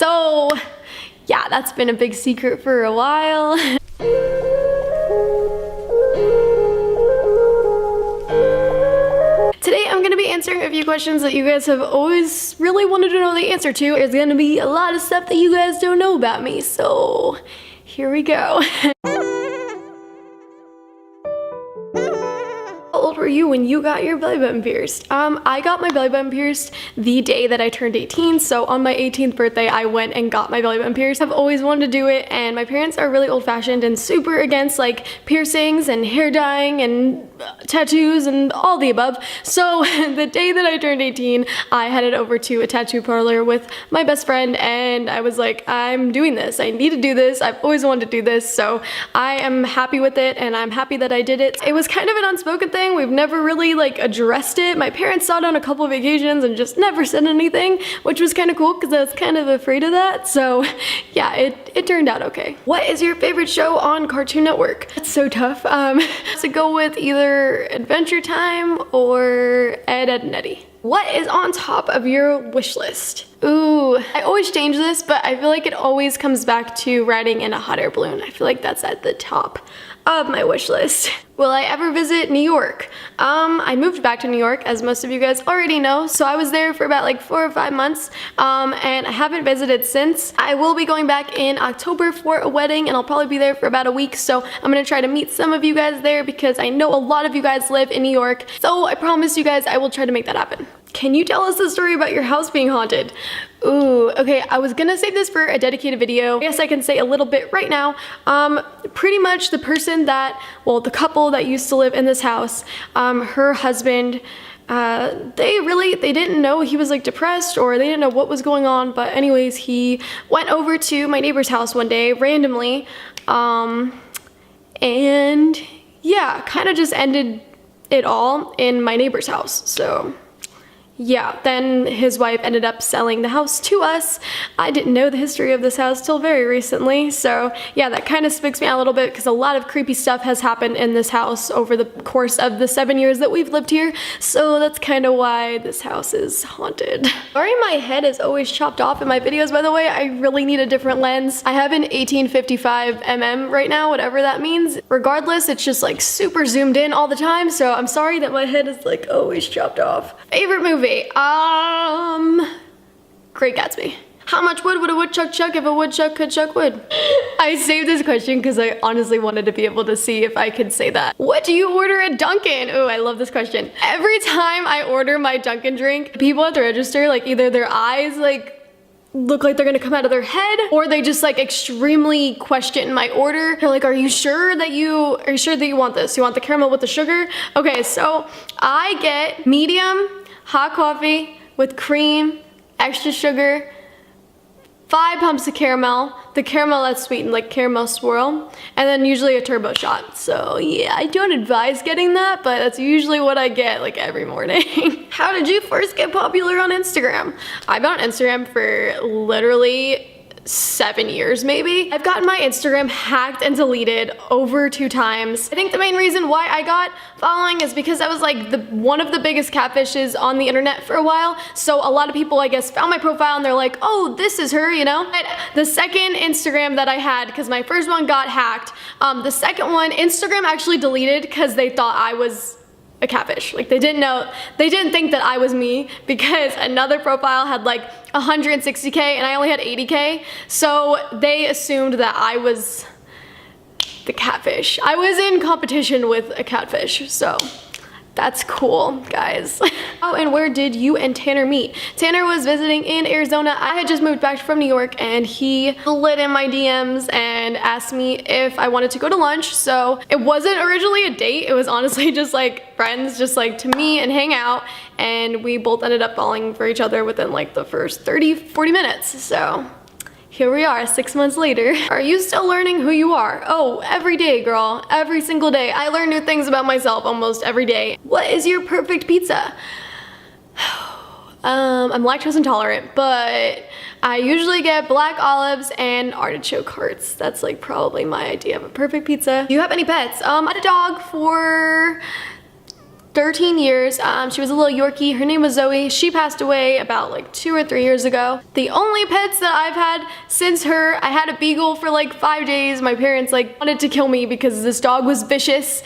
So yeah, that's been a big secret for a while. Today I'm going to be answering a few questions that you guys have always really wanted to know the answer to. There's going to be a lot of stuff that you guys don't know about me, so here we go. How old were you when you got your belly button pierced? I got my belly button pierced the day that I turned 18, so on my 18th birthday I went and got my belly button pierced. I've always wanted to do it, and my parents are really old-fashioned and super against like piercings and hair dyeing and tattoos and all the above. So the day that I turned 18, I headed over to a tattoo parlor with my best friend, and I was like, I'm doing this. I need to do this. I've always wanted to do this, so I am happy with it, and I'm happy that I did it. It was kind of an unspoken thing. We've never really like addressed it. My parents saw it on a couple of occasions and just never said anything, which was kind of cool because I was kind of afraid of that. So yeah, it turned out okay. What is your favorite show on Cartoon Network? That's so tough. To go with either Adventure Time or Ed, Edd n Eddy. What is on top of your wish list? Ooh, I always change this, but I feel like it always comes back to riding in a hot air balloon. I feel like that's at the top of my wish list. Will I ever visit New York? I moved back to New York, as most of you guys already know, so I was there for about like 4 or 5 months, and I haven't visited since. I will be going back in October for a wedding, and I'll probably be there for about a week, so I'm gonna try to meet some of you guys there because I know a lot of you guys live in New York, so I promise you guys I will try to make that happen. Can you tell us the story about your house being haunted? Ooh, okay, I was gonna save this for a dedicated video. I guess I can say a little bit right now. Pretty much the person that, well, the couple that used to live in this house, her husband, they didn't know he was like depressed, or they didn't know what was going on, but anyways, he went over to my neighbor's house one day randomly, and yeah, kind of just ended it all in my neighbor's house. So yeah, then his wife ended up selling the house to us. I didn't know the history of this house till very recently, so yeah, that kind of spooks me out a little bit because a lot of creepy stuff has happened in this house over the course of the 7 years that we've lived here, so that's kind of why this house is haunted. Sorry, my head is always chopped off in my videos, by the way. I really need a different lens. I have an 1855 mm right now, whatever that means. Regardless, it's just like super zoomed in all the time, so I'm sorry that my head is like always chopped off. Favorite movie? Great Gatsby. How much wood would a woodchuck chuck if a woodchuck could chuck wood? I saved this question because I honestly wanted to be able to see if I could say that. What do you order at Dunkin'? Oh, I love this question. Every time I order my Dunkin' drink, people at the register, like either their eyes like look like they're gonna come out of their head, or they just like extremely question my order. They're like, are you sure that you want this? You want the caramel with the sugar? Okay, so I get medium hot coffee with cream, extra sugar, 5 pumps of caramel, the caramel that's sweetened, like caramel swirl, and then usually a turbo shot. So yeah, I don't advise getting that, but that's usually what I get like every morning. How did you first get popular on Instagram? I've been on Instagram for literally 7 years maybe. I've gotten my Instagram hacked and deleted over 2 times. I think the main reason why I got following is because I was like one of the biggest catfishes on the internet for a while. So a lot of people, I guess, found my profile and they're like, oh, this is her, you know? But the second Instagram that I had, because my first one got hacked, the second one, Instagram actually deleted because they thought I was a catfish. Like they didn't think that I was me because another profile had like 160K and I only had 80K. So they assumed that I was the catfish. I was in competition with a catfish, so that's cool, guys. Oh, and where did you and Tanner meet? Tanner was visiting in Arizona. I had just moved back from New York and he slid in my DMs and asked me if I wanted to go to lunch. So it wasn't originally a date. It was honestly just like friends, just like to meet and hang out. And we both ended up falling for each other within like the first 30-40 minutes. So here we are 6 months later. Are you still learning who you are? Oh, every day, girl. Every single day. I learn new things about myself almost every day. What is your perfect pizza? I'm lactose intolerant, but I usually get black olives and artichoke hearts. That's like probably my idea of a perfect pizza. Do you have any pets? I had a dog for 13 years. She was a little Yorkie. Her name was Zoe. She passed away about like 2 or 3 years ago. The only pets that I've had since her, I had a beagle for like 5 days. My parents like wanted to kill me because this dog was vicious.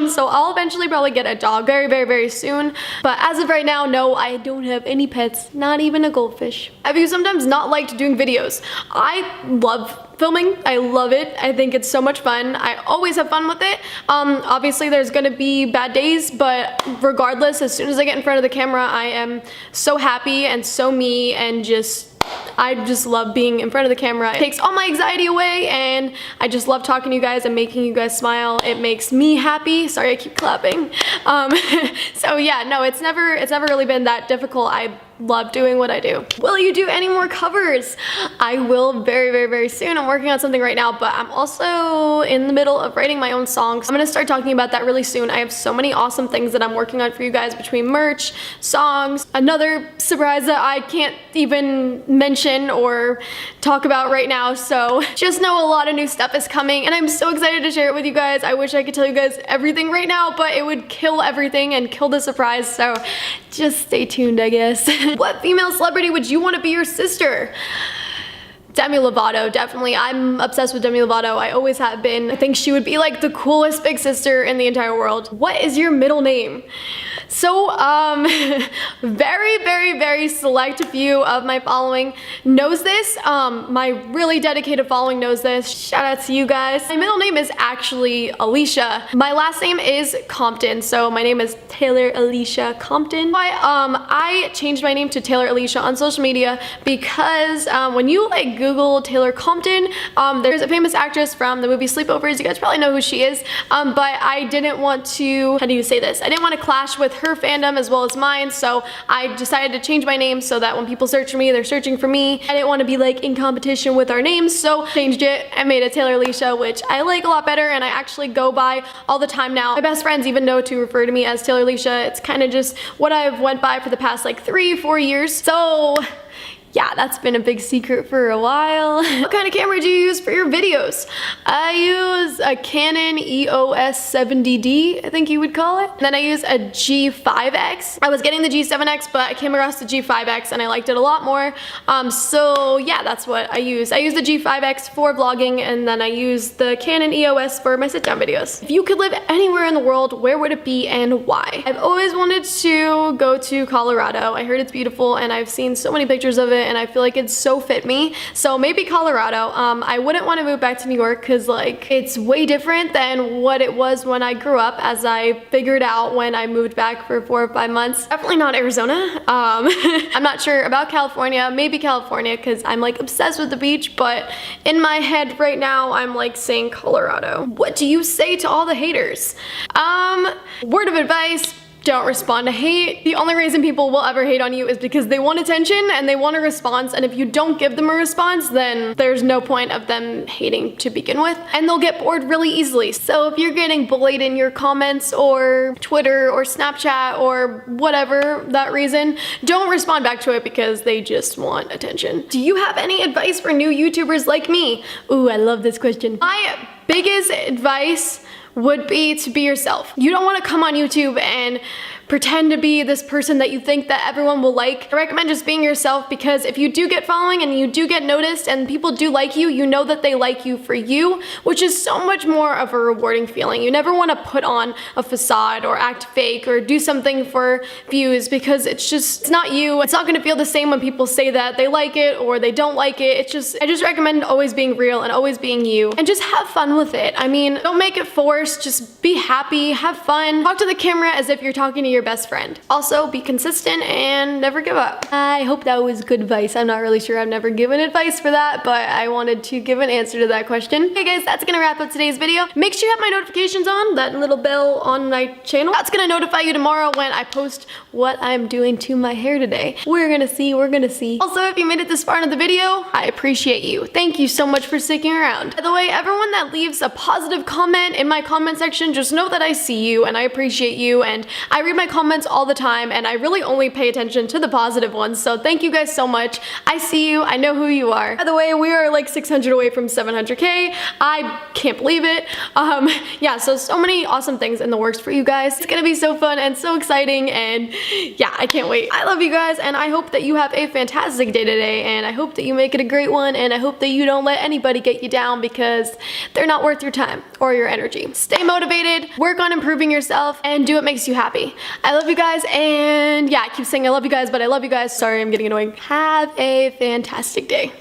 So I'll eventually probably get a dog very, very, very soon. But as of right now, no, I don't have any pets, not even a goldfish. Have you sometimes not liked doing videos? I love filming. I love it. I think it's so much fun. I always have fun with it. Obviously there's gonna be bad days, but regardless, as soon as I get in front of the camera, I am so happy and so me, and I just love being in front of the camera. It takes all my anxiety away, and I just love talking to you guys and making you guys smile. It makes me happy. Sorry, I keep clapping. So yeah, no, it's never really been that difficult. I love doing what I do. Will you do any more covers? I will very, very, very soon. I'm working on something right now, but I'm also in the middle of writing my own songs. I'm gonna start talking about that really soon. I have so many awesome things that I'm working on for you guys, between merch, songs, another surprise that I can't even mention or talk about right now. So just know a lot of new stuff is coming, and I'm so excited to share it with you guys. I wish I could tell you guys everything right now, but it would kill everything and kill the surprise. So just stay tuned, I guess. What female celebrity would you want to be your sister? Demi Lovato, definitely. I'm obsessed with Demi Lovato. I always have been. I think she would be like the coolest big sister in the entire world. What is your middle name? So, very, very, very select few of my following knows this. My really dedicated following knows this. Shout out to you guys. My middle name is actually Alicia. My last name is Compton, so my name is Taylor Alicia Compton. I changed my name to Taylor Alicia on social media because when you like Google Taylor Compton, there's a famous actress from the movie Sleepovers. You guys probably know who she is, but I didn't want to, how do you say this? I didn't want to clash with her fandom as well as mine, so I decided to change my name so that when people search for me, they're searching for me. I didn't want to be like in competition with our names, so changed it and made it Taylor Alicia, which I like a lot better and I actually go by all the time now. My best friends even know to refer to me as Taylor Alicia. It's kind of just what I've went by for the past like 3-4 years. So yeah, that's been a big secret for a while. What kind of camera do you use for your videos? I use a Canon EOS 70D, I think you would call it. And then I use a G5X. I was getting the G7X, but I came across the G5X and I liked it a lot more. So yeah, that's what I use. I use the G5X for vlogging, and then I use the Canon EOS for my sit-down videos. If you could live anywhere in the world, where would it be and why? I've always wanted to go to Colorado. I heard it's beautiful and I've seen so many pictures of it, and I feel like it's so fit me. So maybe Colorado. I wouldn't want to move back to New York because like it's way different than what it was when I grew up, as I figured out when I moved back for 4 or 5 months. Definitely not Arizona. I'm not sure about California. Maybe California because I'm like obsessed with the beach, but in my head right now I'm like saying Colorado. What do you say to all the haters? Word of advice: don't respond to hate. The only reason people will ever hate on you is because they want attention and they want a response, and if you don't give them a response, then there's no point of them hating to begin with, and they'll get bored really easily. So if you're getting bullied in your comments or Twitter or Snapchat or whatever that reason, don't respond back to it because they just want attention. Do you have any advice for new YouTubers like me? Ooh, I love this question. My biggest advice would be to be yourself. You don't want to come on YouTube and pretend to be this person that you think that everyone will like. I recommend just being yourself, because if you do get following and you do get noticed and people do like you, you know that they like you for you, which is so much more of a rewarding feeling. You never want to put on a facade or act fake or do something for views, because it's not you. It's not going to feel the same when people say that they like it or they don't like it. I just recommend always being real and always being you, and just have fun with it. I mean, don't make it forced. Just be happy, have fun, talk to the camera as if you're talking to your best friend. Also, be consistent and never give up. I hope that was good advice. I'm not really sure. I've never given advice for that, but I wanted to give an answer to that question. Okay guys, that's gonna wrap up today's video. Make sure you have my notifications on, that little bell on my channel. That's gonna notify you tomorrow when I post what I'm doing to my hair today. We're gonna see. Also, if you made it this far into the video, I appreciate you. Thank you so much for sticking around. By the way, everyone that leaves a positive comment in my comment section, just know that I see you and I appreciate you, and I read my comments all the time, and I really only pay attention to the positive ones, so thank you guys so much. I see you, I know who you are. By the way, we are like 600 away from 700K. I can't believe it. Yeah, so many awesome things in the works for you guys. It's gonna be so fun and so exciting, and yeah, I can't wait. I love you guys, and I hope that you have a fantastic day today, and I hope that you make it a great one, and I hope that you don't let anybody get you down because they're not worth your time or your energy. Stay motivated, work on improving yourself, and do what makes you happy. I love you guys, and yeah, I keep saying I love you guys, but I love you guys. Sorry, I'm getting annoying. Have a fantastic day.